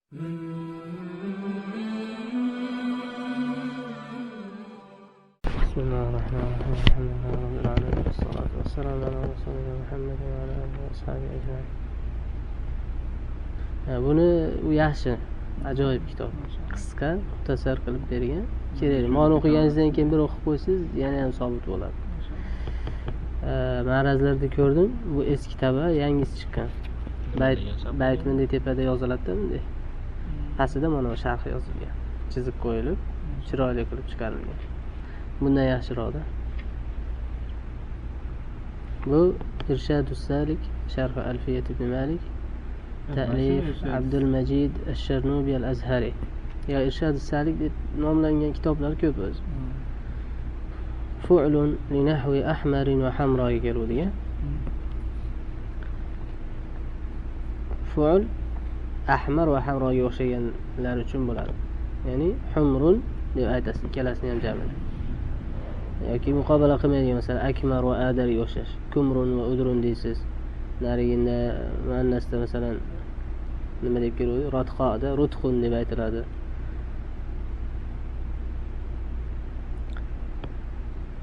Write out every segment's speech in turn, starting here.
بسم الله الرحمن الرحيم. الحمد لله رب العالمين والصلاة والسلام على رسولنا محمد وعلى آله وأصحابه أجمعين. Buni yaxshi, ajoyib kitob. Qisqa, muxtasar qilib bergan. Kerak. Mana o'qiganingizdan keyin bir o'qib qo'ysangiz, yana ham sobit bo'ladi. Ma'razlarda ko'rdim. Bu eski kitoblar, yangisi chiqqan. Bayt bunday tepada yoziladi-da bunday. Pastida mana sharh yozilgan. Chizib qo'yilib, chiroyli qilib chiqarilgan. Bundan yaxshiroqda. Bu Irshadus Salik, Sharh Alfiyat ibn Malik, ta'lif Abdul Majid Ash-Sharnubi al-Azhari. Ya Irshadus Salik deb nomlangan kitoblar ko'p o'zi. Fu'lun li nahwi ahmarin va hamroga keladigan. Fu'l ahmar va hamroga o'xshaganlar uchun bo'ladi. Ya'ni humrun deb aytasiz, ikkalasini ham jamlab. Yoki muqobala qilmaydigan, masalan, akmar va adarga o'xshash. Kumrun va udrun deysiz. Narigida muannasda masalan nima deb keladi? Ratqoda rutqun deb aytiladi.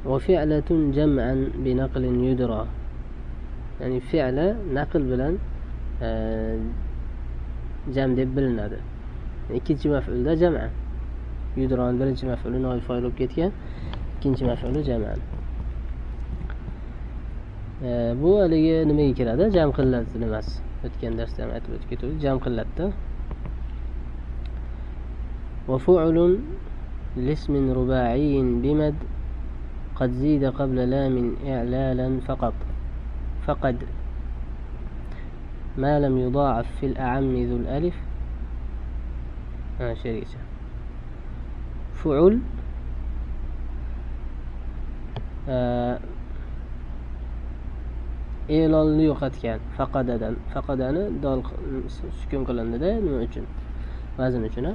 Va fi'latun jam'an bi naqlin yudra. Ya'ni fi'la naql bilan jam deb bilinadi. Ikkinchi maf'ulda jam'an. Yudron birinchi maf'uli noib fa'il bo'lib ketgan. İkinci mef'ulü jam'an. Bu haligi nimaga kiradi? Jam qillat nimasi? O'tgan darsda ham aytib o'tib ketdik. Jam qillatda. Wa fu'lun lismin ruba'iyyin bimad qad zida qabla lamin i'lalan faqat. Faqad ma lam yudha'af fil a'ammi dhul alif. Shericha. Fu'ul e'lonni yo'qotgan. Faqadani dol sukun qilindida nima uchun? Vazn uchun.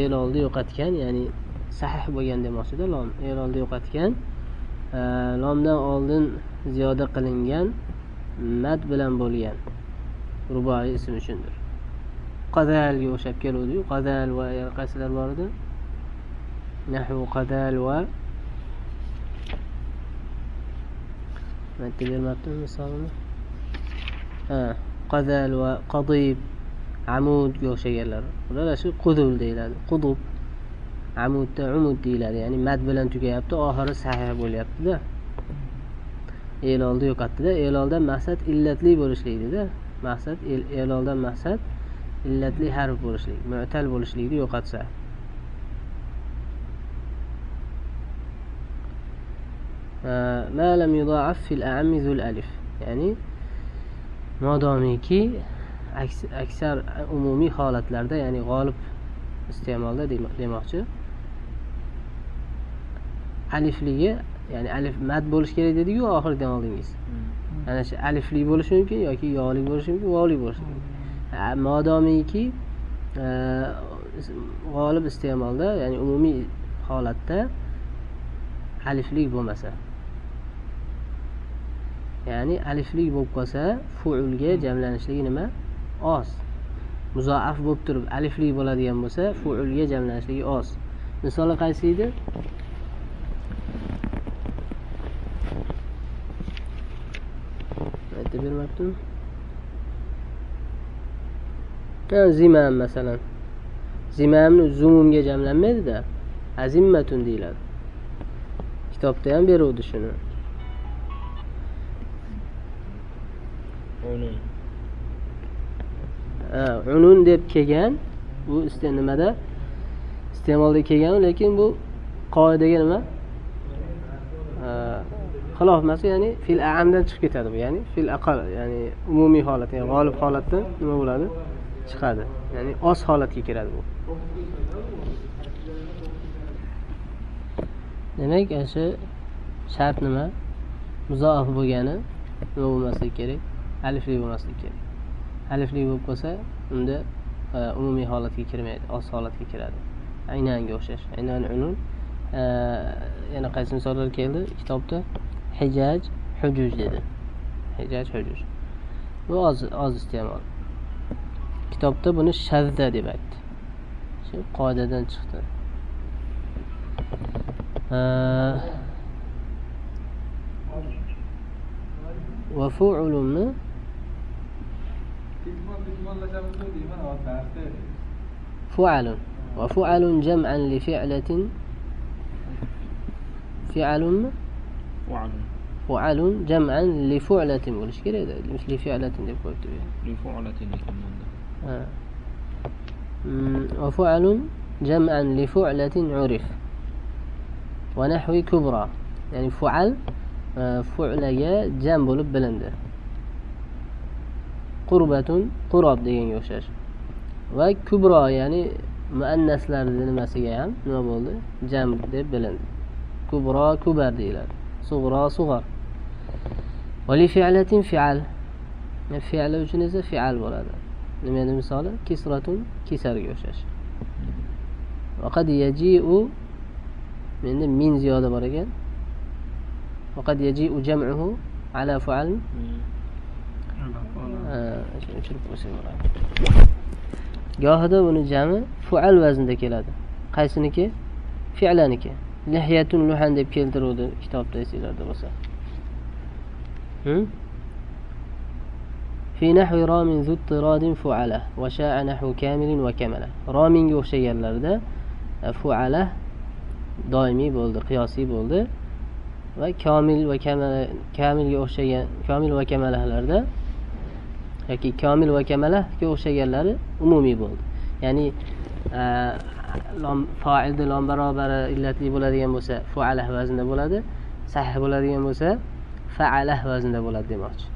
E'lonni yo'qotgan, ya'ni sahih bo'lgan demoqchida lom. E'lonni yo'qotgan, lomdan oldin ziyoda qilingan mad bilan bo'lgan ruboiy ism uchundir. Qadalga o'xshab keladi. Qadal va qaysilar bor edi? Nahvu qadal va aytib bermabdim misolini. Qadal va qadib, amudga o'xshaganlar. Ular shu qudul deyiladi. Qudub, amudda umud deyiladi. Ya'ni mad bilan tugayapti, oxiri sahih bo'lyapti-da. E'lolni yo'qotdi-da. E'loldan maqsad illatli bo'lishlikda. Maqsad e'loldan maqsad illatli harf bo'lishlik, mu'tal bo'lishlikni yo'qotsa. Ma lam yudha'af fil a'ammi dhul alif. Ya'ni modomiki aksar umumiy holatlarda, ya'ni g'olib iste'molda demoqchi. Alifligi, ya'ni alif mad bo'lish kerak dedi-ku oxiridan oldingiz. Ana shu alifli bo'lishi mumkin yoki yo'li bo'lishi mumkin, vovli bo'lishi mumkin. Modomiki g'olib iste'molda, ya'ni umumiy holatda aliflik bo'lmasa, ya'ni aliflik bo'lib qolsa, fu'ulga jamlanishligi nima? Oz. Muzoaf bo'lib turib aliflik bo'ladigan bo'lsa, fu'ulga jamlanishligi oz. Misoli qaysi edi? Aytib bermabdim. Zimam masalan. Zimamni zumumga jamlanmaydi-da, azimmatun deyiladi. Kitobda ham beruvdi shuni. Unun deb kelgan, bu nimada iste'molda kelgan, lekin bu qoidaga nima? Xilof emas, ya'ni fil a'amdan chiqib ketadi bu, ya'ni fil aqal, ya'ni umumiy holat, ya'ni g'olib holatdan nima bo'ladi? Chiqadi. Ya'ni oz holatga kiradi bu. Demak, o'sha shart nima? Muzoaf bo'lgani nima bo'lmasligi kerak? Alifli bo'lmasligi kerak. Alifli bo'lib qolsa, unda umumiy holatga kirmaydi, oz holatga kiradi. Aynanga o'xshash. Aynan unun. Yana qaysi misollar keldi kitobda? Hijaj, hujuj dedi. Hijaj, hujuj. Bu oz iste'mol. kitobda buni shazda deb aytdi. Shu qoidadan chiqdi. Va fu'ulunni fu'alun va fu'alun jam'an li fi'latin fi'alun fu'alun jam'an li fu'latin bo'lishi kerak edi. Li fi'latin deb qo'yibdi. Li fu'latin ekan bunda. Va fu'alun jam'an li fu'latin urif. Va nahwi kubra. Ya'ni fu'al fu'laga jam bo'lib bilindi. Qurbatun qurab deganga o'xshash. Va kubro ya'ni muannaslarning nimasiga ham nima bo'ldi? Jam deb bilindi. Kubro kubar deyiladi. Sug'ro sug'ar. Va li fi'latin fi'al. Fi'li uchun esa fi'al bo'ladi. Nima edi misoli? Kisratun kisarga o'xshash. Va qad yaji'u menda min ziyoda bor ekan. Va qad yaji'u jam'uhu ala fu'al. O'chirib qo'ysak bo'ladi. Gohida buni jami fu'al vaznida keladi. Qaysiniki? Fi'laniki. Lihyatun luhan deb keltiruvdi kitobda esinglarda bo'lsa. Fi nahwi ramin zu tiradin fu'ala va sha'a nahwu kamilin va kamala. Raminga o'xshaganlarda fu'ala doimiy bo'ldi, qiyosiy bo'ldi va kamil va kamilga o'xshagan kamil va kamalalarda yoki kamil va kamalaga o'xshaganlari umumiy bo'ldi. Ya'ni fa'ilda lom barobari illatli bo'ladigan bo'lsa fu'alah vaznida bo'ladi, sahih bo'ladigan bo'lsa fa'alah vaznida bo'ladi demoqchi.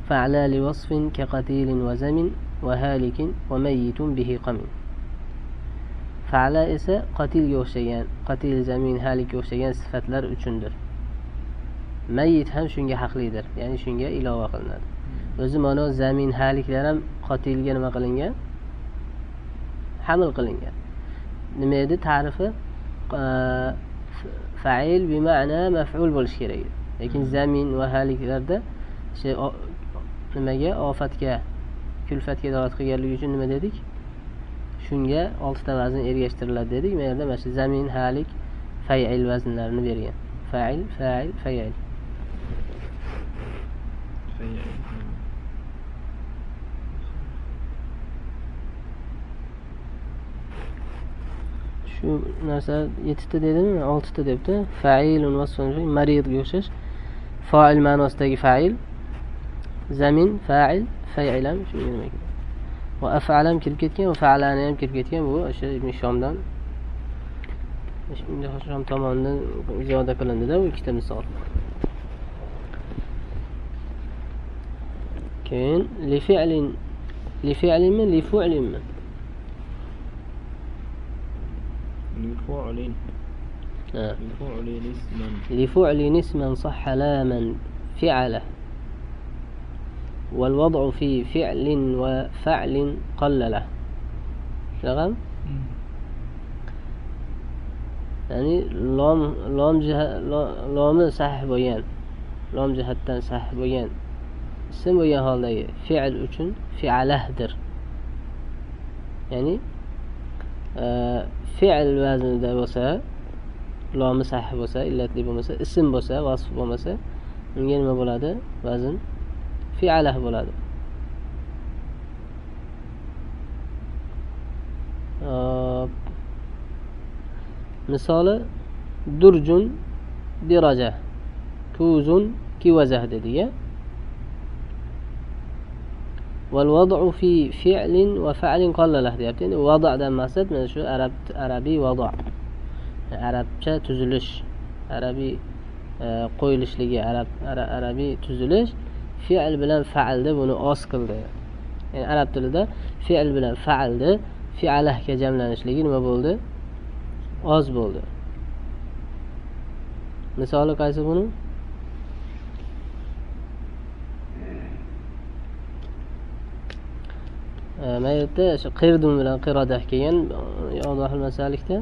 Fa'ala li wasfin ka qatilin wa zamin va halikin va mayyitun bihi qamin. Fa'ala esa qatilga o'xshagan, qatil, zamin, halikga o'xshagan sifatlar uchundir. Mayyit ham shunga haqlidir, ya'ni shunga ilova qilinadi. O'zi mana zamin, haliklar ham qatilga nima qilingan? Hamil qilingan. Nima edi ta'rifi? Fa'il bi ma'na maf'ul bo'lishi kerak edi. Lekin zamin va haliklarda nimaga? Ofatga, kulfatga dalolat qilganligi uchun nima dedik? Shunga 6 ta vazn ergashtiriladi dedik. Bu yerda mana shu zamin, halik, fa'il vaznlarini bergan. Fa'il, fa'il, fa'il. Shu narsa 7 ta dedimi? 6 ta debdi. Fa'ilun vasfun maridga o'xshash. Fa'il ma'nosidagi fa'il, zamin, fa'il, fa'il ham shunga nima kerak? Va af'al ham kirib ketgan, va fa'alani ham kirib ketgan. Bu o'sha Ibn Shomdan Shom tomonidan ziyoda qilindi-da, bu ikkita misol. Keyin li fi'linmi, li fu'linmi? Li fu'lin. Li fu'lin isman. Li fu'lin isman sahha laman fi'ala. والوضع في فعل وفعل قلله. شغل يعني لام صحيح bo'lgan, lom jihatdan sahih bo'lgan ism bo'lgan holdagi fi'l uchun fi'alahdir. Ya'ni fi'l vaznida bo'lsa, lomi sahih bo'lsa, illatli bo'lmasa, ism bo'lsa, vasf bo'lmasa, unga nima bo'ladi? Vazn fi'alah bo'ladi. Misoli durjun diraja, kuzun kiwazah dediga. Val wad'u fi fi'lin va fa'lin qallalah deyapti. Endi wad'dan maqsad mana shu arabiy wad'. Arabcha tuzilish, arabiy qo'yilishligi, arabiy tuzilish fi'l bilan fa'ilni buni oz qildi. Ya'ni arab tilida fi'l bilan fa'ilni fi'alahga jamlanishligi nima bo'ldi? Oz bo'ldi. Misoli qaysi buni? Mayda shu qirdun bilan qirodah kelgan, yo'dahil masalikda.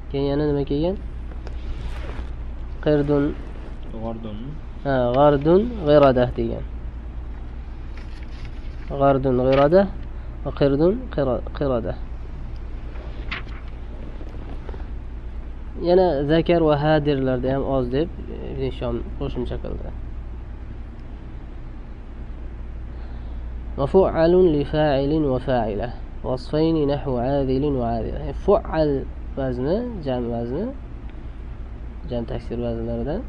Keyin yana nima kelgan? Qirdun, g'ordun. g'ardun, g'iradah degan. g'ardun g'irada va qirdun qirada. Yana zakar va hadirlarda ham oz deb Ibn Hishom qo'shimcha qildi. وفعل لفاعل وفاعلة وصفين نحو عاذل وعاذلة. فعل vazni jam taksir vaznlaridan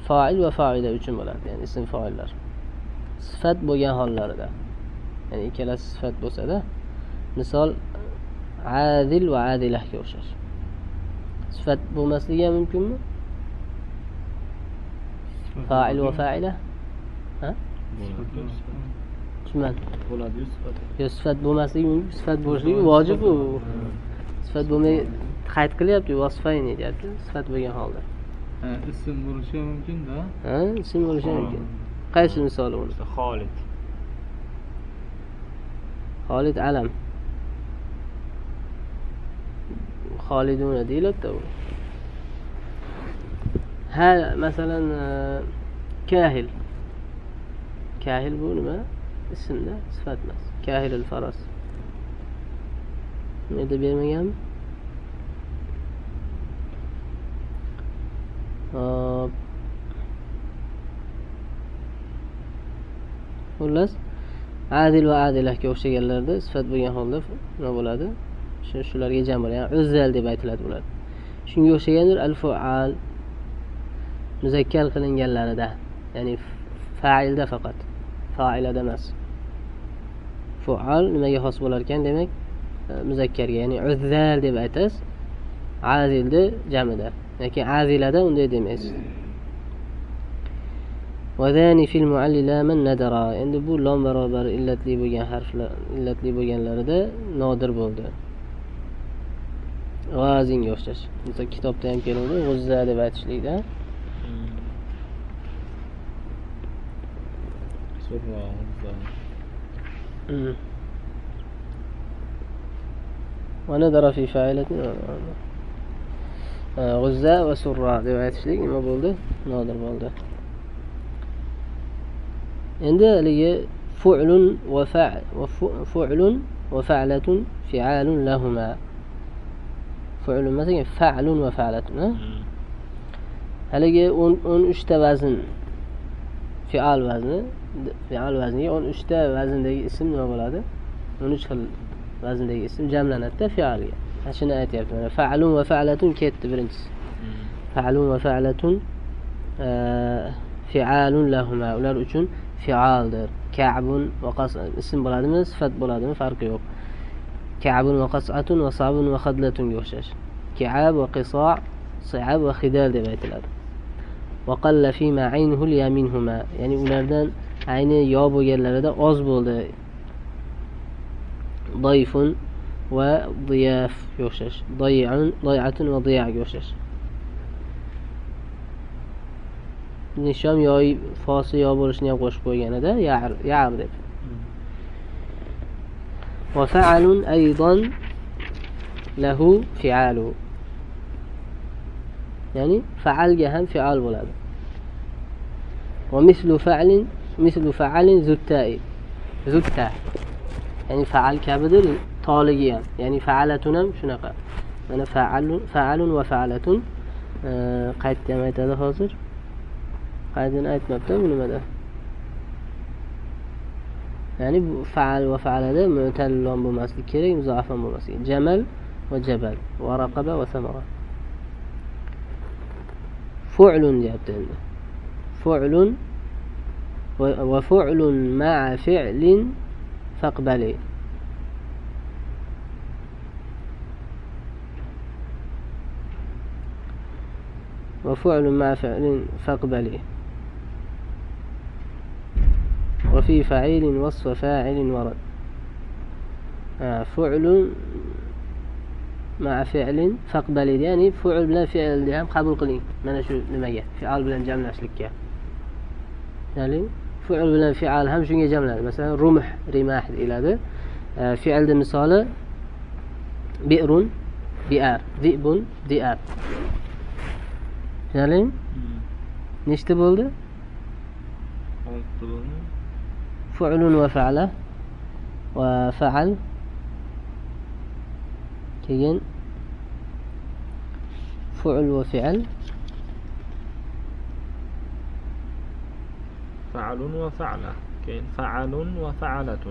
fa'il va fa'ila uchun bo'ladi, ya'ni ism fa'illar. Sifat bo'lgan hollarida, ya'ni ikkalasi sifat bo'lsa-da, misol adil va adilahga o'xshash. Sifat bo'lmasligi ham mumkinmi? Fa'il va fa'ila? Ha? Tushunmadim. Bo'ladi-yu sifat. Yo, sifat bo'lmasligi mumkin, sifat bo'lishligi vojib u. Sifat bo'lmay qayd qilyapti, vasfayn deyapti, sifat bo'lgan holda. Ism bo'lishi mumkin-da. Ha, ism bo'lishi mumkin. Qaysi misoli uni? Xolid. Xolid alam. Xoliduna deyiladi u. Ha, masalan, kahil. Kahil bu nima? Ismda, sifat emas. Kahil al-faras. Nima bermaganmi? Xullas, adil va adilahga o'xshaganlarda sifat bo'lgan holda nima bo'ladi? Shularga jam bo'ladi. Ya'ni uzzal deb aytiladi bular. Shunga o'xshagandir al-fu'al muzakkar qilinganlarida, ya'ni fa'ilda faqat, fa'ilada emas. Fu'al nimaga xos bo'lar ekan, demak, muzakkarga, ya'ni uzzal deb aytasiz. Azilda jamida. Lekin azilada unday demaysiz. Vazani fil muallila man nadara. Endi bu lom barobar illatli bo'lgan harflar, illatli bo'lganlarida nodir bo'ldi. G'azinga o'xshash. Mesela kitobda ham keladi, g'uzza deb aytishlikda. Surra, va nadara fi fa'ilatin g'uzza va surra deb aytishlik nima bo'ldi? Nodir bo'ldi. Endi haligi fu'lun va fa'latun fi'alun lahuma. Fu'lun masalan fa'lun va fa'latun. Haligi 13 ta vazn, fi'al vazni, fi'al vazniga 13 ta vazndagi ism nima bo'ladi? 13 xil vazndagi ism jamlanadi-da fi'alga. Shuni aytyapman. Fa'lun va fa'latun ketdi birinchisi. Fa'lun va fa'latun fi'alun lahuma. Ular uchun fi'aldir. Ka'bun va qas'atun ism bo'ladimi, sifat bo'ladimi farqi yo'q. Ka'bun va qas'atun va sabun va khadlatunga o'xshash. Ka'ab va qisa', si'ab va khidal deb aytiladi. Va qalla fi ma aynhu ya minhuma. Ya'ni ulardan ayni yo bo'lganlarida oz bo'ldi. Dayfun va diyaf o'xshash. Day'atun va diya'ga o'xshash. Nishom yoy fosi yo bo'lishini ham qo'shib qo'yganida ya'r deb. Va fa'alun aydan lahu fi'alu. Ya'ni fa'alga ham fi'al bo'ladi. Va mislu fa'alin zutta'i. Zutta. Ya'ni fa'al kabidir, toligi ham. Ya'ni fa'alatun ham shunaqa. Mana fa'alun va fa'alatun qaytda ham aytadi hozir. Qaydini aytmabdi bu nimada. Ya'ni bu fa'al va fa'alada mu'tallon bo'lmasligi kerak, muzoafan bo'lmasligi. Jamal va jabal va raqaba va samara. Fu'lun deyapti endi. Fu'lun va fu'lun ma'a fi'lin faqbali. وفعل مع فعل فاقبله وفي فعيل وصف فاعل ورد. فعل مع فعل فاقبله يعني فعل بلا فعل ham qabul qiling. Mana shu nimaga? Fi'al bilan jamlashlikka. Ya'ni fi'l bilan fi'al ham shunga jamlanadi. Masalan, rumh, rimah deyiladi. Fi'lning misoli bi'run, bi'ar, di'bun, di'ab. Ya'ni nechta bo'ldi? 6 bo'ldi. Fu'lun va fa'la va fa'al keyin fu'l va fi'l فعل وفعلة كاين فعل وفعلة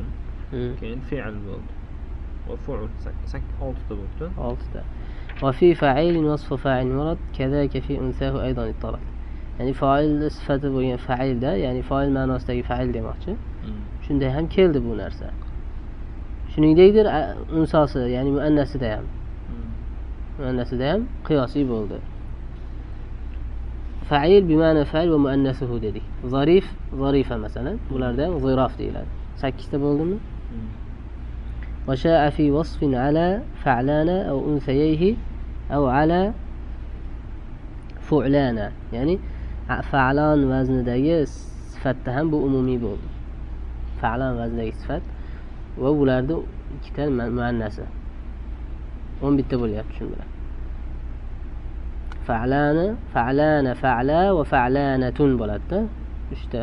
كاين فعل bo'ldi وفعل oltita bo'libdi oltita وفي فاعل وصف فاعل مرض كذاك في أنثاه أيضا اضطرد يعني فاعل صفته bo'lgan fa'ilda ya'ni fa'il ma'nosidagi fa'il demoqchi shunday ham keldi bu narsa shuningdekdir unsosi ya'ni muannasida ham qiyosiy bo'ldi fa'il bima'na fa'il va muannasuhu dedik zarif zarifa masalan bularda ham zirof deyiladi 8 ta bo'ldimi وشاء في وصف على فعلانا أو أنثييه أو على فعلانا يعني فعلان وزندagi sifatda ham bu umumiy bo'ldi fa'lan vaznidagi sifat va bularda ikkita muannasi 11 ta bo'lyapti shu bilan fa'lana fa'la va fa'lanatun bo'ladi-da 3 ta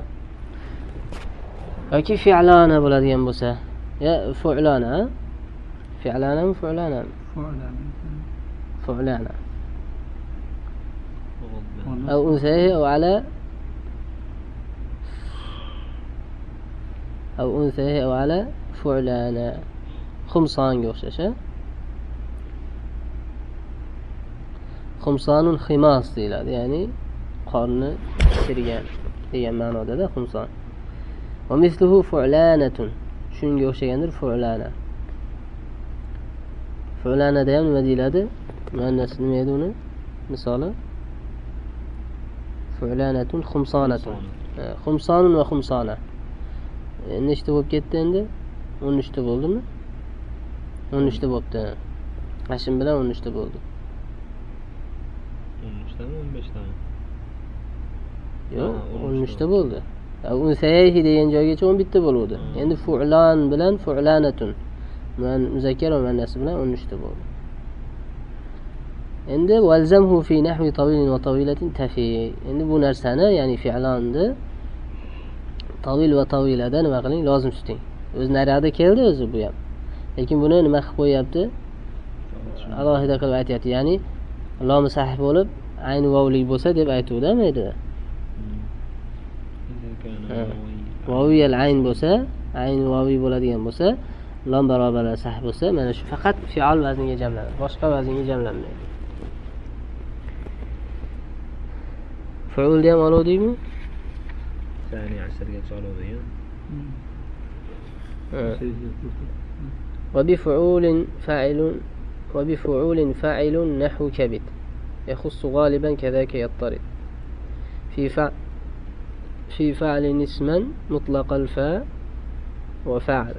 yoki fi'lana bo'ladigan bo'lsa ya fu'lana fi'lana fu'lana فعلانا أو أنثيه أو على فعلانا خمسان o'xshash xumsonun ximas deyiladi ya'ni qorni chirigan degan ma'nodada xumson va misluhu fu'lanatun shunga o'xshagandir fu'lanada ham nima deyiladi muannas nima edi uni misoli fu'lanatun xumsonatun xumsonun va xumsona nechta bo'lib ketdi endi 13 ta bo'ldimi 13 ta bo'libdi mashim bilan 13 ta bo'ldi 13 tami 15 tami yo'q 13 ta bo'ldi unsayhi degan joygacha 11 ta bo'luvdi endi fu'lan bilan fu'lanatun muzakkar va muannas bilan 13 ta bo'ldi endi valzamhu fi nahwi tawilin va tawilatin tafi endi bu narsani ya'ni fi'lonni tavil va tavilada nima qiling lozim tuting o'zi naryoqda keldi o'zi bu ham lekin buni nima qilib qo'yapti alohida qilib aytyapti ya'ni lomi sahih bo'lib ayni vovlik bo'lsa deb aytuvdi mayda voviyal ayn bo'lsa ayni voviy bo'ladigan bo'lsa lom barobarlar sahih bo'lsa mana shu faqat fi'al vazniga jamlanadi boshqa vaznga jamlanmaydi fu'ulni ham oluvdikmi ثاني عشرgacha oluvdik وبفعول فاعل نحو كبد يخص غالبا كذاك يضطرد في فعل اسما مطلق الفاء وفعل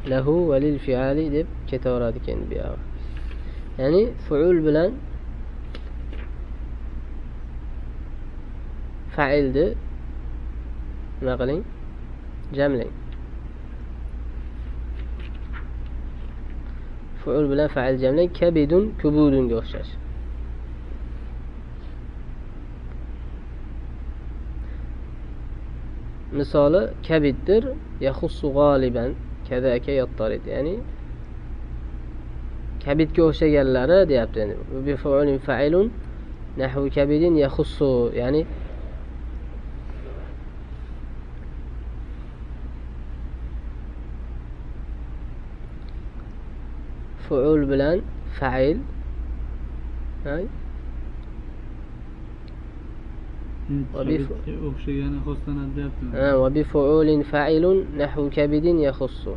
له وللفعال deb ketaveradi ekan bu yoq ya'ni fu'ul bilan fa'ilni nima qiling jamlang fu'ul bilan fa'il jamlang kabidun kubudunga o'xshash misoli kabiddir yaxussu g'oliban kazaka yattarid ya'ni kabidga o'xshaganlari deyapti endi bi fu'ulin fa'ilun nahwu kabidin yaxussu ya'ni fu'ul bilan fa'il o'xshagani xoslanadi deyaptimi وبفعول فاعل نحو كبد يخص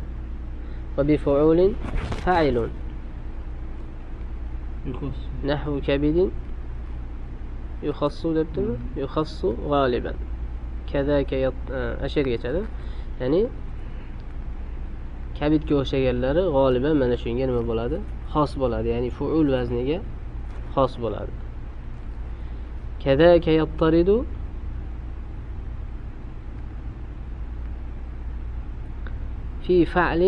وبفعول فاعل نحو كبد يخص debdimi يخص غالبا كذاك ashir geçadi ya'ni kabidga o'xshaganlari g'oliban mana shunga nima bo'ladi xos bo'ladi ya'ni fu'ul vazniga xos bo'ladi كذاك يضطرد في فعل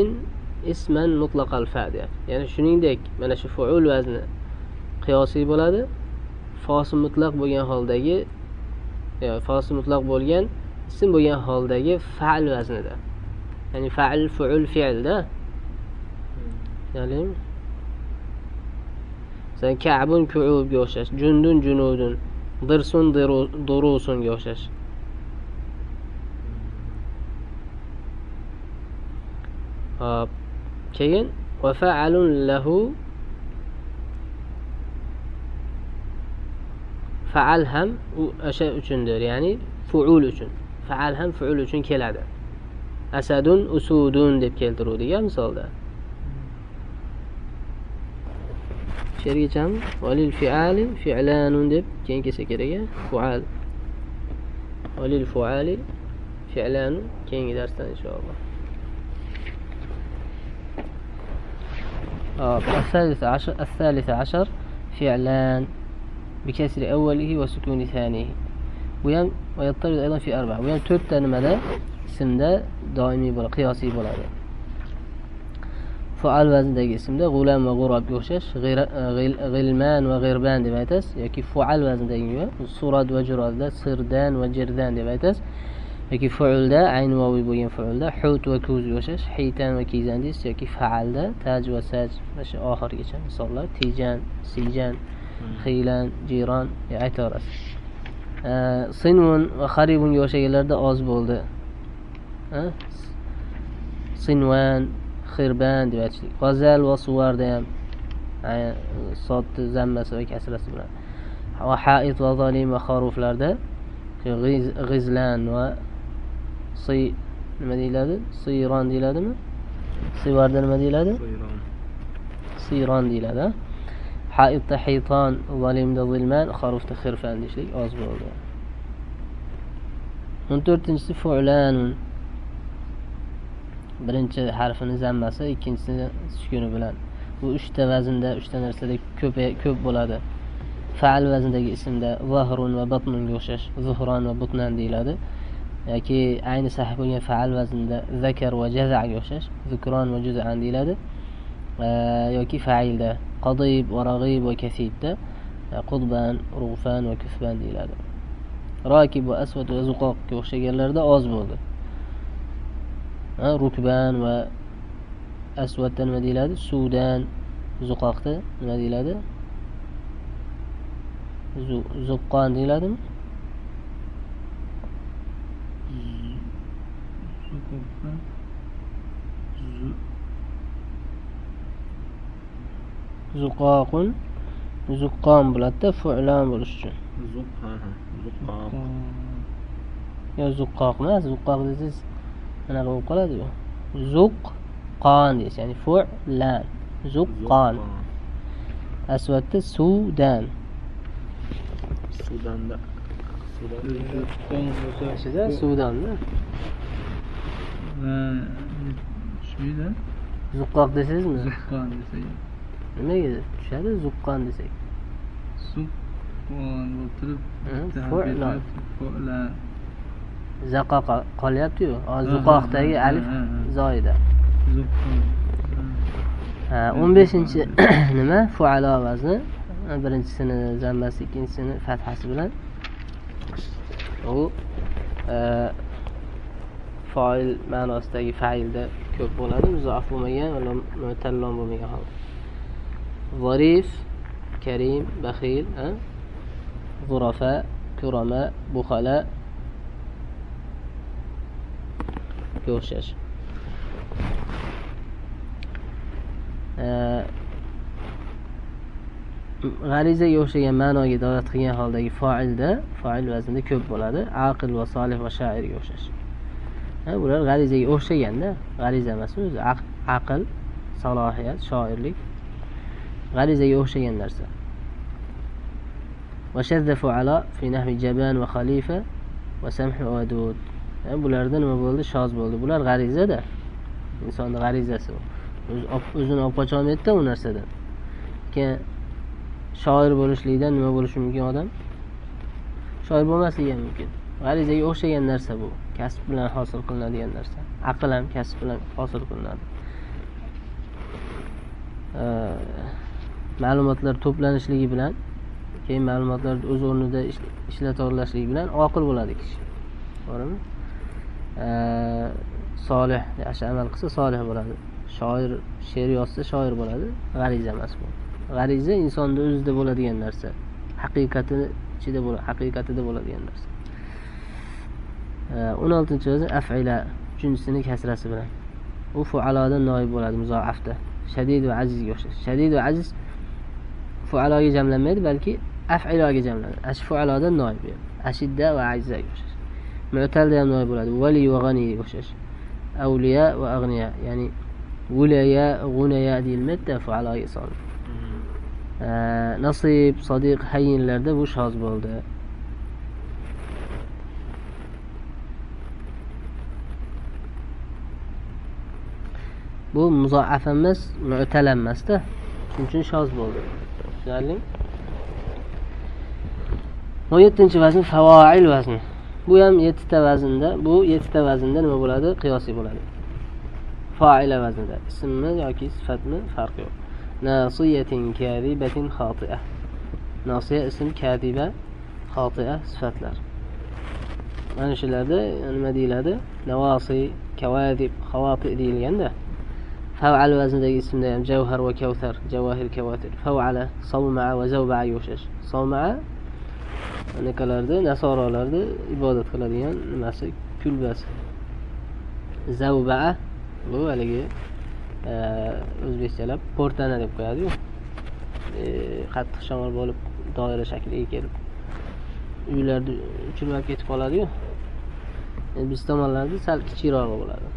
اسما مطلق الفاء ya'ni shuningdek mana shu fu'ul vazni qiyosiy bo'ladi fosi mutlaq bo'lgan holdagi fosi mutlaq bo'lgan ism bo'lgan holdagi fa'l vaznida. Ya'ni fa'l, fu'ul, fi'lda. Ya'ni sen Ka'bun Ku'ubga o'xshash, Jundun Junudun, Dirsun Durusunga o'xshash. Hop. Keyin va fa'alun lahu fa'al ham o'sha uchundir, ya'ni fu'ul uchun. Fa'al ham fu'ul uchun keladi. Asadun usudun deb keltiruvdik misolda. Shergicham valil fi'ali fi'lanun deb keyin kelsa kerak, fu'al. Valil fu'ali fi'lanun keyingi darsda inshaalloh. الثالث عشر فعلان بكسر أوله وسكون ثانيه ويضطرد أيضا في أربعة ويم ترتن مدى اسم ده دائمي بلا قياسي بلا فعل وزن ده اسم ده غلام وغراب يوشش غلمان وغربان دي بايتس يكي فعل وزن ده صورد وجراد ده سردان وجردان دي بايتس يكي فعل ده عين واوي بوين فعل ده حوت وكوز يوشش حيتان وكيزان ديس يكي فعل ده تاج وساج ماشي آخر يشان صلى تيجان سيجان خيلان جيران يعترس صنون وخريب يوشيلerde az bo'ldi. Sinvan, xirban deb aytdik. G'azal va suvarda ham sod zammasi va kasrasi bilan. Va ha'id va zalim va xaruflarda g'izlan va nima deyiladi? Siyron deyiladimi? Sivarda nima deyiladi? Siyron deyiladi. Ha'idda hiton, zalimda zilman, xarufda xirfan deyishlik oz bo'ldi. 14-si fu'lan. Birinchi harfini zammasi, ikkinchisini sukuni bilan. Bu 3 ta vaznda, 3 ta narsada ko'p bo'ladi. Fa'al vaznidagi ismda zahrun va batnunga o'xshash, zuhron va butnan deyiladi. Yoki ayni sahih bo'lgan fa'al vaznida zakar va jaza'ga o'xshash, zukron va juz'an deyiladi. Yoki fa'ilda qadib va rag'ib va kasibda qudban, rug'fan va kufban deyiladi. Rakib va aswad va zuqoqga o'xshaganlarda oz bo'ldi. Rukban va aswadda nima deyiladi? Sudan, zuqoqda nima deyiladi? Zuqqon deyiladimi? Zuqoqun zuqqon bo'ladi-da, fu'lan bo'lish uchun. Zuqqoq. Yo zuqqoq emas, zuqqoq desiz anaqa bo'lib qoladi-ku. Zuqqon deysiz, ya'ni fu'lan. Zuqqon. Aswadda Sudan. Sudanda. Sudanda. Shuyda. Zuqqoq desizmi? Zuqqon desak. Nimaga tushadi zuqqon desak? Zuqqon o'tirib fu'lan. Fu'lan. Zaqoqa qolyapti-yu. Zuqoqdagi alif zoida. Zuqqon. 15-chi nima? Fu'ala vazni. Birinchisini zammasi, ikkinchisini fathasi bilan. U fa'il ma'nosidagi fa'ilda ko'p bo'ladi, muzoaf bo'lmagan va mu'tallon bo'lmagan holda. Zarif, karim, baxil, zurafa, kurama, bukhala o'xshash. G'arizaga o'xshagan ma'noga dalolat qilgan holdagi fa'ilda, fa'il vaznida ko'p bo'ladi. Aqil va solih va shoirga o'xshash. Bular g'arizaga o'xshaganda, g'ariza emas o'zi, aql, salohiyat, shoirlik g'arizaga o'xshagan narsa. Va shadda fu'ala fi nahwi jaban va khalifa va samh va wadud. Bularda nima bo'ldi? Shoz bo'ldi. Bular g'arizada. Insonning g'arizasi bu. O'zini olib qocha olmaydi-da u narsadan. Keyin shoir bo'lishlikdan nima bo'lishi mumkin odam? Shoir bo'lmasligi ham mumkin. G'arizaga o'xshagan narsa bu. Kasb bilan hosil qilinadigan narsa. Aql ham kasb bilan hosil qilinadi. Ma'lumotlar to'planishligi bilan, keyin ma'lumotlarni o'z o'rnida ishlata olishligi bilan oqil bo'ladi kishi. To'g'rimi? solih yaxshi amal qilsa solih bo'ladi. Shoir she'r yozsa shoir bo'ladi. G'ariza emas bu. G'ariza insonning o'zida bo'ladigan narsa. Haqiqatida bo'ladigan narsa. 16-vazn af'ila, uchinchisining kasrasi bilan. U fu'alodan noib bo'ladi muzoafda. Shadid va azizga o'xshash. Shadid va aziz fu'aloga jamlanmaydi, balki af'iloga jamlanadi. Fu'alodan noib. Ashidda va azizga o'xshash. Mu'talda ham noib bo'ladi. Vali va g'aniga o'xshash. Awliya va aghniya, ya'ni wulaya, g'unaya deyilmaydi, fu'aloga solib. Nasib, sodiq, hayyinlarda bu shoz bo'ldi. Bu muzoaf emas, mu'tal emas-da. Shuning uchun shoz bo'ldi. Tushunarlimi? 17-vazn favoil vazni. Bu ham 7 ta vaznda, bu 7 ta vaznda nima bo'ladi? Qiyosiy bo'ladi. Fa'ila vaznida ismmi yoki sifatmi farqi yo'q. Nasiyatin kadibatin khati'a. Nasiya ism, kadiba khati'a sifatlar. Mana shularda nima deyiladi? Nawasi, kawadib, khawati deyilganda. Fa'al vaznidagi ismda ham javhar va kawthar, jawahir, kawatir. Fa'ala, sawma'a va zawba'a yoshash. Sawma'a anaqalarda, nasoralarda ibodat qiladigan nimasi, kulbasi. Zawba'a bu haligi o'zbekchalab portana deb qo'yadi-yu. Qattiq shamol bo'lib doira shakliga kelib uylarda uchirib ketib qoladi-yu. Biz tomonlarda sal kichikroq bo'ladi.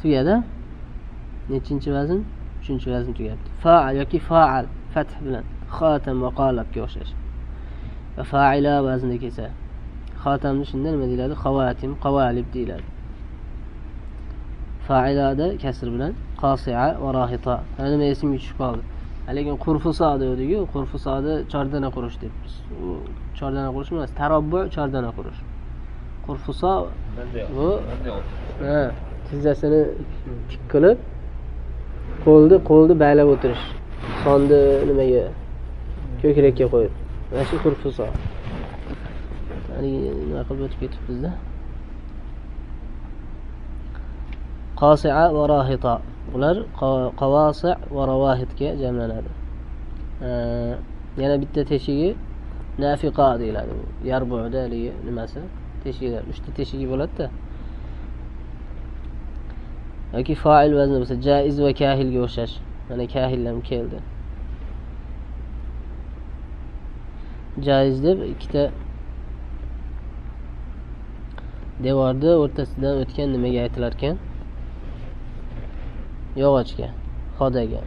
Tugadi. Nechinchi vazn? 3-vazn tugadi. Fa'al yoki fa'al fath bilan xotam va qalabga o'xshash. Va fa'ila vazni kelsa, xotamni shunda nima deyiladi? Xawatim, qawalib deyiladi. Fa'ilada kasr bilan qasi'a va rohita. Nima ismga tushib qoldi. Lekin qurfuso dedik-ku, qurfusoni chordana qurish debmiz. U chordana qurish emas, tarobbu chordana qurish. Qurfuso bu tizzasini tik qilib qo'lni baylab o'tirish. Sonni nimaga ko'krakka qo'yib. Mana shu qurfuso. Hani nima qilib o'tib ketibmiz-da. Qasi'a va rohita. Ular qawasi' va rawahitga jamlanadi. Yana bitta teshigi nafiqa deyiladi. Yarbu'da nimasi? Teshiglar, 3 ta teshigi bo'ladi-da. Yoki fa'il vazni bo'lsa, jaiz va kahilga o'xshash. Mana kahillar keldi. Jaiz deb ikkita devorda o'rtasidan o'tgan nimaga aytilar ekan? Yog'ochga, xodaga.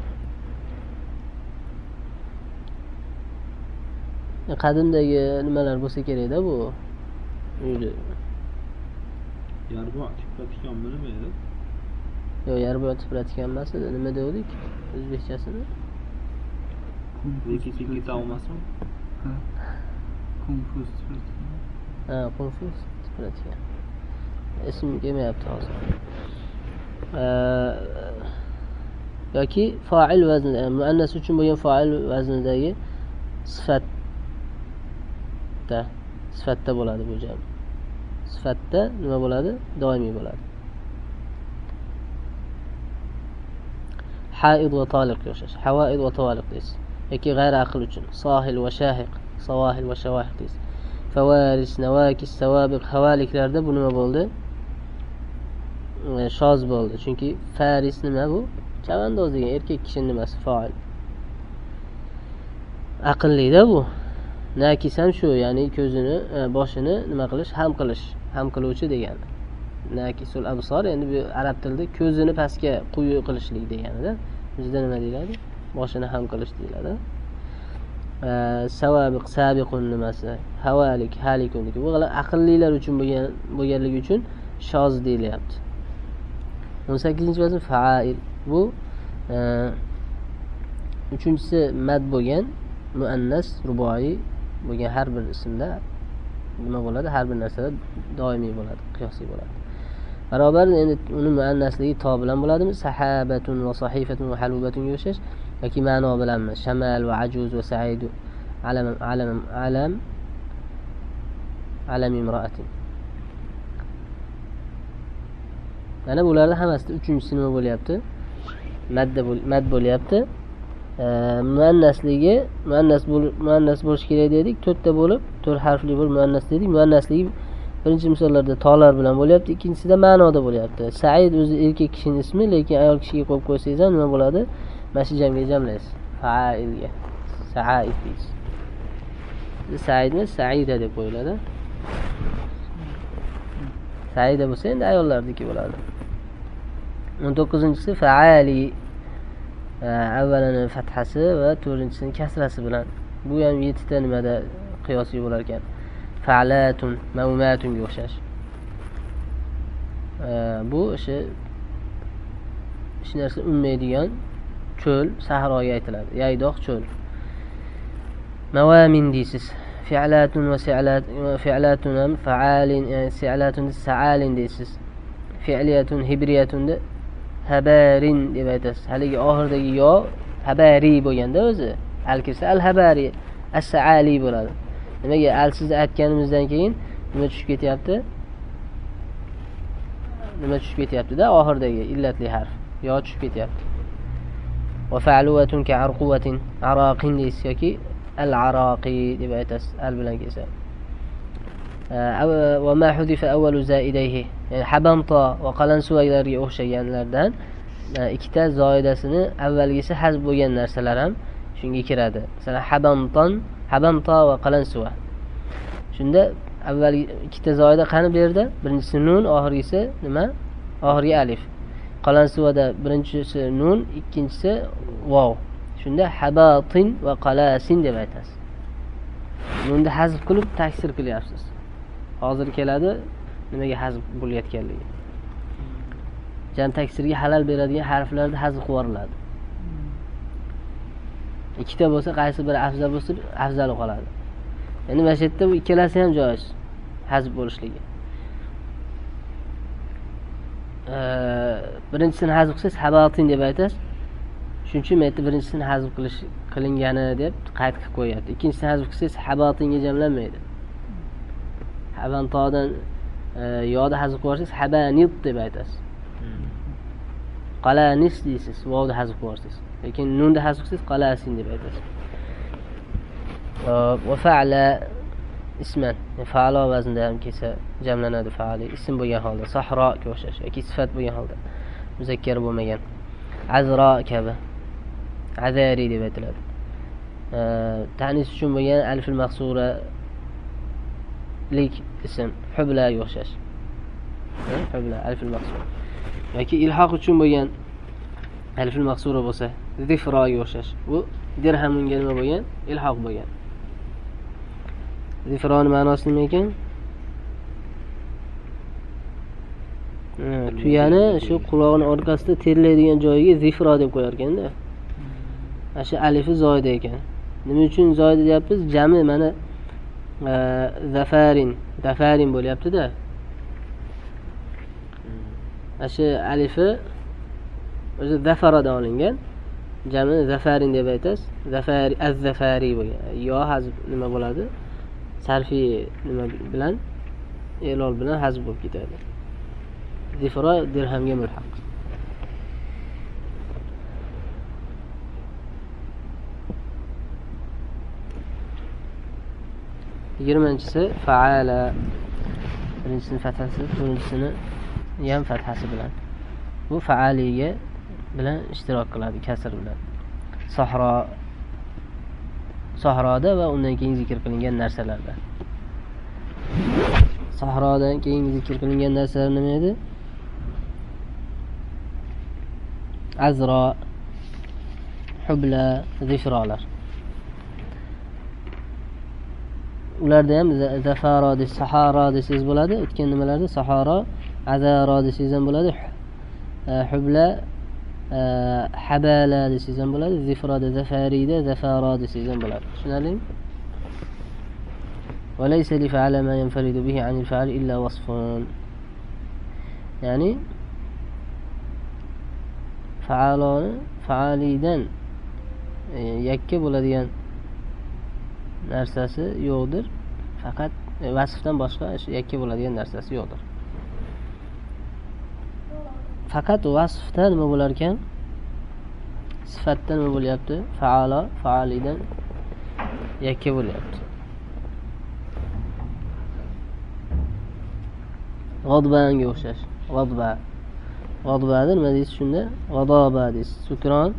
Qadimdagi nimalar bo'lsa kerak-da bu. Uyda. Yarbu tipratikan nima edi? Yo'q, yarbu tipratikan emas edi. Nima dedik? O'zbekchasini? Ikki tavmasmi? Konfuz tipratikan. Konfuz tipratikan. Ism kelmayapti hozir. Yoki fa'il vaznida, muannas uchun bo'lgan fa'il vaznidagi sifatda bo'ladi bu jam. Sifatda nima bo'ladi? Doimiy bo'ladi. Haid va taliq yo'shash. Hawaid va tawaliq deysiz. Yoki g'ayri aql uchun sohil va shahiq, sawahil va shawahiq deysiz. Fawaris, nawakis, sawabiq, havaliklarda bu nima bo'ldi? Shoz bo'ldi. Chunki faris nima bu? Chavandoz degan erkak kishi nimasi? Fa'il. Aqlli-da bu. Nakis ham shu, ya'ni ko'zini, boshini nima qilish, ham qiluvchi degani. Nakisul absor, endi bu arab tilida ko'zini pastga quyi qilishlik deganida. Bizda nima deyiladi? Boshini ham qilish deyiladi. Savabiq, sabiqun nimasi? Havalik, halikun. Bu aqllilar uchun bo'lganligi uchun shoz deyilyapti. 18-vazn fa'il. Bu uchinchisi mad bo'lgan muannas ruboiy bo'lgan har bir ismda nima bo'ladi? Har bir narsada doimiy bo'ladi, qiyosiy bo'ladi. Barobar endi uni muannasligi to bilan bo'ladimi? Sahabatun va sahifatun va halubatun yoshash yoki ma'no bilanmi? Shamal va ajuz va said. alam imra'atin. Mana bularda hammasida uchinchisi nima bo'lyapti? Mad bo'lyapti. Muannasligi muannas bo'lishi kerak dedik. 4 ta bo'lib, 4 harfli bo'lib muannas dedik. Muannasligi birinchi misollarda tolar bilan bo'lyapti, ikkinchisida ma'noda bo'lyapti. Said o'zi erkak kishining ismi, lekin ayol kishiga qo'yib qo'ysangiz ham nima bo'ladi? Mana shu jamga jamlaysiz. Fa'ilga. Sa'id deysiz. Saidni Saida deb qo'yiladi. Saida bo'lsa endi ayollarniki bo'ladi. 19-chisi fa'ali. Avvalini fathasi va 4-chisini kasrasi bilan. Bu ham 7 ta nimada qiyosiy bo'lar ekan. Fa'latun, mawmatunga o'xshash. Bu hech narsa unmaydigan cho'l, sahroga aytiladi. Yaydoq cho'l. Mawamin deysiz. Fi'latun va fi'latun ham fa'alin, yani si'latun sa'alin deysiz. Fi'liyatun hibriyatun da habarin deb aytasiz. Haligi oxirdagi yo habari bo'lganda o'zi al kirsa al habari as-sa'ali bo'ladi. Nimaga al siz aytganimizdan keyin nima tushib ketyapti? Nima tushib ketyapti-da oxirdagi illatli harf yo tushib ketyapti. Va fa'luwatun ka'arquwatin araqin deysiz yoki al-araqi deb aytasiz al bilan kelsa. Va ma hudifa awwalu zaidayhi, ya'ni habamta va qalansuvalarga o'xshaganlardan ikkita zoidasini avvalgisi hazb bo'lgan narsalar ham shunga kiradi. Masalan, habamta va qalansuva. Shunda avvalgi ikkita zoida qani bu yerda? Birinchisi nun, oxirgisi nima? Oxirgi alif. Qalansuvada birinchisi nun, ikkinchisi vav. Shunda habatin va qalasin deb aytasiz. Nunda hazb qilib taksir qilyapsiz. Hozir keladi nimaga hazb bo'layotganligi. Jam taksirga halal beradigan harflarda hazb qilinadi. Ikkita bo'lsa qaysi biri afzal bo'lsa, afzali qoladi. Endi mana shu yerda bu ikkalasi ham joiz hazb bo'lishligi. Birinchisini hazb qilsangiz habatin deb aytasiz. Shuning uchun men birinchisini hazb qilingani deb qayd qilib qo'yapti. Ikkinchisini hazb qilsangiz habatinga jamlanmaydi. Habantodan yo'da hazb qilsangiz habanit deb aytasiz. Qalanis deysiz, vovda hazb qilsangiz. Lekin nunda hazb qilsangiz qalasin deb aytasiz. Va fa'ala isman, fa'ala vaznida ham kelsa jamlanadi fa'ali ism bo'lgan holda, sahroga o'xshash yoki sifat bo'lgan holda, muzakkar bo'lmagan. Azra kabi, azari deb aytiladi. Ta'nis uchun bo'lgan alfil maqsura lik ism, hublaga o'xshash. Hubla alfil maqsura. Yoki ilhoq uchun bo'lgan alfil maqsura bo'lsa, zifroga o'xshash. Bu dirhamunga nima bo'lgan? Ilhoq bo'lgan. Zifron ma'nosi nima ekan? Tuyani shu quloqning orqasida terlaydigan joyiga zifro deb qo'yar ekanda. Mana shu alifi zoida ekan. Nima uchun zoida deyapmiz? Jami mana zafarin bo'lyapti-da. Mana shu alifi o'zi zafaradan olingan. Jami zafarin deb aytasiz. Zafari az-zafari bo'lgan. Yo hazb nima bo'ladi? Sarfiy nima bilan? Elol bilan hazb bo'lib ketadi. Zifro dirhamga mulhaq. Yigirmanchisi fa'ala. Birinchisini fathasi, ikkinchisini ham fathasi bilan. Bu fa'aliga bilan ishtirok qiladi kasr bilan. Sahroda va undan keyin zikr qilingan narsalarda. Sahrodan keyin zikr qilingan narsalar nima edi? Azra, hubla, zifrolar. Ularda ham zafaro deb, sahara desangiz bo'ladi. O'tgan nimalarda sahara, azara desangiz ham bo'ladi. Hubla, habala desangiz ham bo'ladi. Zifroda, zafarida, zafaro desangiz ham bo'ladi. Tushunarlimi? وليس لفعل ما ينفرد به عن الفعل إلا وصف. يعني فعالان فعاليدن yakka bo'ladigan narsasi yo'qdir. Faqat vasfdan boshqa yakka bo'ladigan narsasi yo'qdir. Faqat vasfda nima bo'lar ekan? Sifatda nima bo'lyapti? Faala, faalidan yakka bo'lyapti. G'adbanga o'xshash. G'adbadir nima deysiz shunda? G'adoba deysiz. Sukron,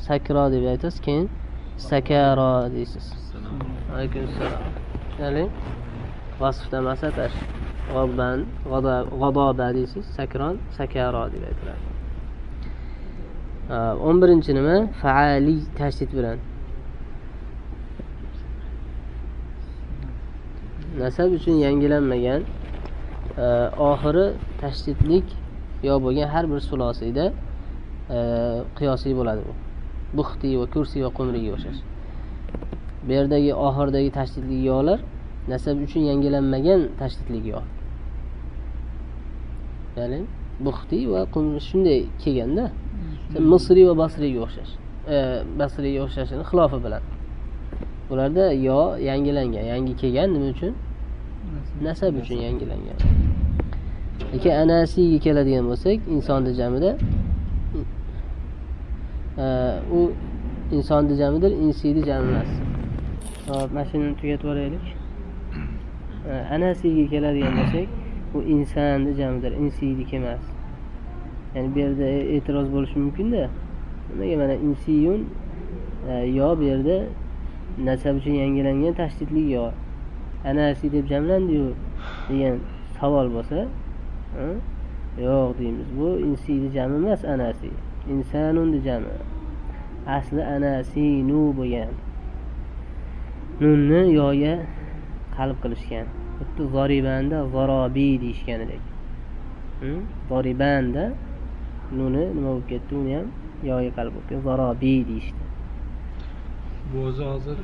sakro deb aytasiz, keyin sakara deysiz. Alaykum assalom. Ya'ni vasfda masatash. G'adoba deysiz, sakron, sakara deb aytiladi. 11-chi nima? Faali tashdid bilan. Nasab uchun yangilanmagan oxiri tashdidlik yo bo'lgan har bir sulosiyda qiyosiy bo'ladi bu. Buxti va kursi va qumriga o'xshash. Bu yerdagi oxirdagi tashdidli yo'lar nasab uchun yangilanmagan tashdidli yo. Ya'ni buxti va qumri shunday kelganda Misri va Basriga o'xshash. Basriga o'xshashini xilofi bilan. Bularda yo yangilangan, yangi kelgan nima uchun? Nasab uchun yangilangan. Lekin anasiyga keladigan bo'lsak, insonning jamida u insonning jamidir, insiyning jami emas. Hop, mashinani tugatib olaylik. Anasiyga keladigan bo'lsak, u insonning jamidir, insiyning emas. Ya'ni bu yerda e'tiroz bo'lishi mumkin-da. Nimaga mana insiyun yo bu yerda nasab uchun yangilangan tashdidli yo anasi deb jamlandi-yu degan savol bo'lsa, yo'q deymiz. Bu insiyning jami emas, anasi. İnsanunning jami. Asli anasinu bo'lgan. Nunni yo'ga qalb qilishgan. Xuddi zoribanda zorobi deyishganidek. Zoribanda nuni nima bo'lib ketdi? Uni ham yo'ga qalb bo'lib ketdi. Zorobi deyishdi. Bu o'zi hozir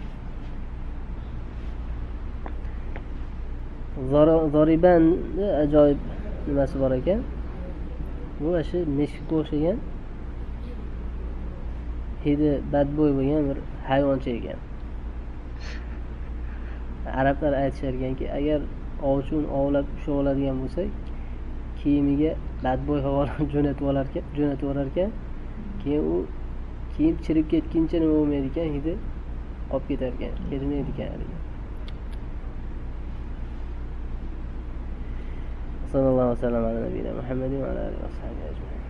Zoribanda ajoyib nimasi bor ekan. Bu shu meshkga o'xshagan hidi badbo'y bo'lgan bir hayvoncha ekan. Arablar aytishar ekanki, agar ovchun ovlab usha oladigan bo'lsak, kiyimiga badbo'y havolarni jo'natib olar ekan, keyin u kiyim chirib ketguncha nima bo'lmaydi ekan, hidi qolib ketar ekan, ketmaydi ekan. Sallallahu aleyhi ve sellem ala nebine Muhammedin ve ala alihi ve sahbihi ecmaîn.